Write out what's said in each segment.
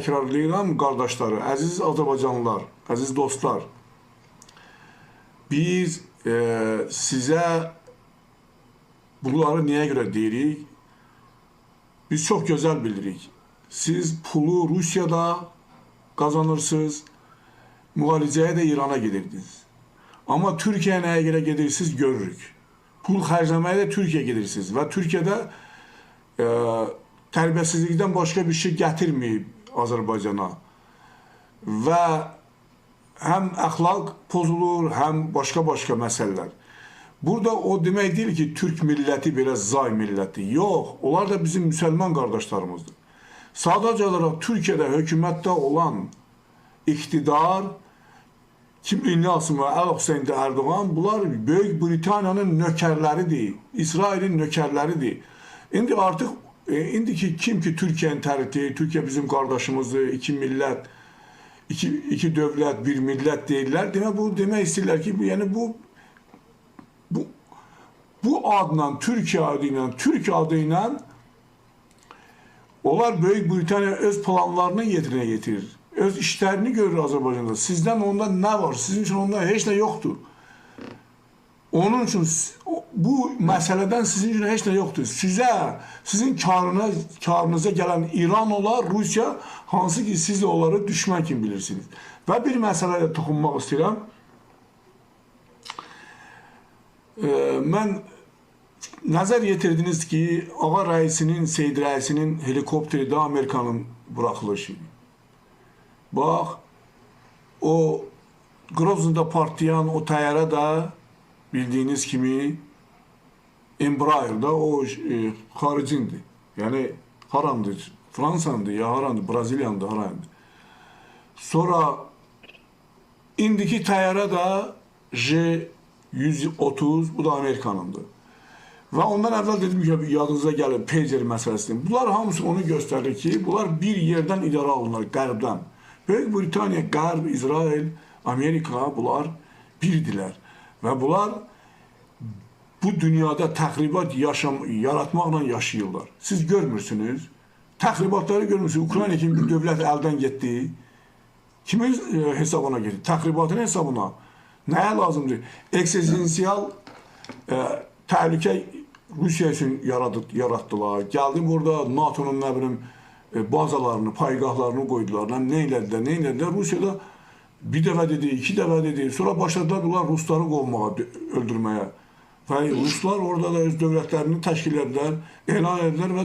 təkrarlayıram qardaşları, əziz Azərbaycanlılar, əziz dostlar. Biz sizə bunları niyə görə deyirik? Biz çox gözəl bilirik. Siz pulu Rusiyada kazanırsınız, müalicəyə də İrana gedirdiniz. Ama Türkiye'ye nəyə görə gedirsiniz görürük. Pul xərcləməyə də Türkiye gedirsiniz və Türkiye'də tərbiyəsizlikdən başqa bir şey gətirməyib Azərbaycana. Və həm əxlaq pozulur, həm başqa məsələlər. Burada o demək deyil ki, Türk milləti belə zay milləti. Yox, onlar da bizim müsəlman qardaşlarımızdır. Sadəcə olaraq Türkiye'də hökumətdə olan iqtidar, kimliğini alsın və Hüseyin Erdoğan, bunlar Böyük Britaniyanın nökərləridir, İsrailin nökərləridir. İndi artıq, indiki kim ki Türkiye'nin tərifləyir, Türkiye bizim qardaşımızdır, iki millət, iki dövlət, bir millət deyirlər. Demək istəyirlər ki, yəni bu adla, Türkiye adıyla onlar Böyük Britaniya öz planlarını yerinə yetirir. Öz işlərini görür Azərbaycanda. Sizdən onda nə var? Sizin üçün onda heç nə yoxdur. Onun üçün bu məsələdən sizin üçün heç nə yoxdur. Sizin karınıza gələn İran olar, Rusiya, hansı ki siz onları düşmən kimi bilirsiniz. Və bir məsələyə toxunmaq istəyirəm. Mən nəzər yetirdiniz ki, Ağa rəisinin, Seyid rəisinin helikopteri də Amerikanın buraxılışı. Bax, o Grozny'da partlayan o təyyarə də bildiyiniz kimi Embraer'da o xaricindir. Yəni harandır? Fransandır ya harandır? Braziliyandır harandır? Sonra indiki təyyarə də J-130, bu da Amerikanındır. Və ondan əvvəl dedim ki, yadınıza gəlin pager məsələsidir. Bunlar hamısı onu göstərir ki, bunlar bir yerdən idarə alınır, qərbdən. Böyük Britaniya, Qərb, İsrail, Amerika, bunlar birdirlər. Və bunlar bu dünyada təxribat yaratmaqla yaşayırlar. Siz görmürsünüz, təxribatları görmürsünüz. Ukrayna kimi bir dövlət əldən getdi. Kimin hesabına getdi? Təxribatın hesabına. Nəyə lazımdır? Eksistensial təhlükə Rusiya üçün yaratdılar. Gəldi burada NATO'nun nə bilim bazalarını, paygahlarını qoydular. Nə elədilər? Rusiyada bir dəfə dedi, iki dəfə dedi. Sonra başladılar bunlar Rusları qovmağa, öldürməyə. Və Ruslar orada da öz dövlətlərini təşkil edilər, elan edilər və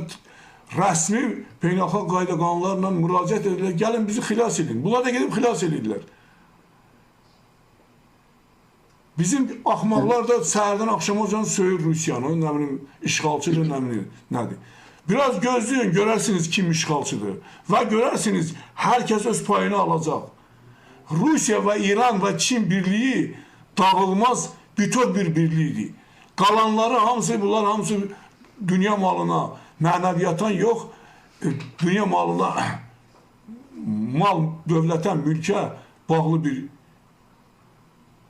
rəsmi beynəlxalq qayda qanunlarla müraciət edilər. Gəlin bizi xilas edin. Bunlar da gedib xilas edildilər. Bizim axmaqlar da səhərdən axşama can söyür Rusiyanı, nə bilim, işğalçıdır, nə bilim, nədir. Biraz gözləyin, görərsiniz kim işğalçıdır və görərsiniz, hər kəs öz payını alacaq. Rusiya və İran və Çin birliyi dağılmaz, bütöv bir birliyidir. Qalanları hamısı, bunlar hamısı dünya malına, mənəviyyatan yox, dünya malına, mal, dövlətə, mülkə bağlı bir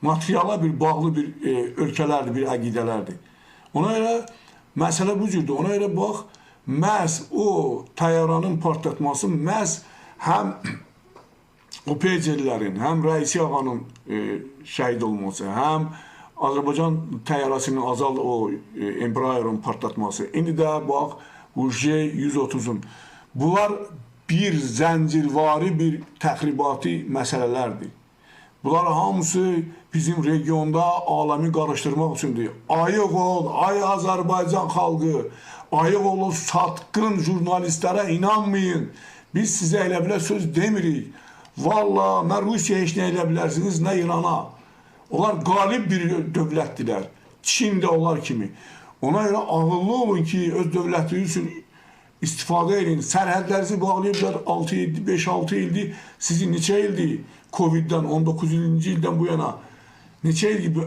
materiala bağlı bir ölkələrdir, bir əqidələrdir. Ona görə məsələ bu cürdür. Ona görə bax, məhz o təyyaranın partlatması, məhz həm o pagerlərin, həm Rəisi Ağanın şəhid olması, həm Azərbaycan təyyarasının azal o Embraer'ın partlatması, indi də bax, bu J-130'un. Bunlar bir zəncirvari bir təxribati məsələlərdir. Bunlar hamısı bizim regionda aləmi qarışdırmaq üçündür. Ayıq ol, ay Azərbaycan xalqı, ayıq olun, satqın jurnalistlərə inanmayın. Biz sizə elə bilə söz demirik. Valla, nə Rusiyaya heç nə elə bilərsiniz, nə İrana. Onlar qalib bir dövlətdirlər. Çin də onlar kimi. Ona görə ağıllı olun ki, öz dövləti üçün istifadə edin. Sərhədlərinizi bağlayıblar 5-6 ildir. Sizi neçə ildir? Covid'dən 19-ci ildən bu yana neçə il gibi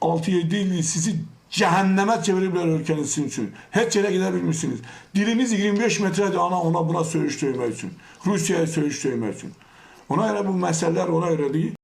6-7 ildir sizi cəhənnəmə çeviriblər ölkəniz sizin üçün. Heç yerə gedə bilmirsiniz. Diliniz 25 metrədir ona buna söyüş döymək üçün. Rusiyaya söyüş döymək üçün. Ona görə bu məsələlər ona görədir.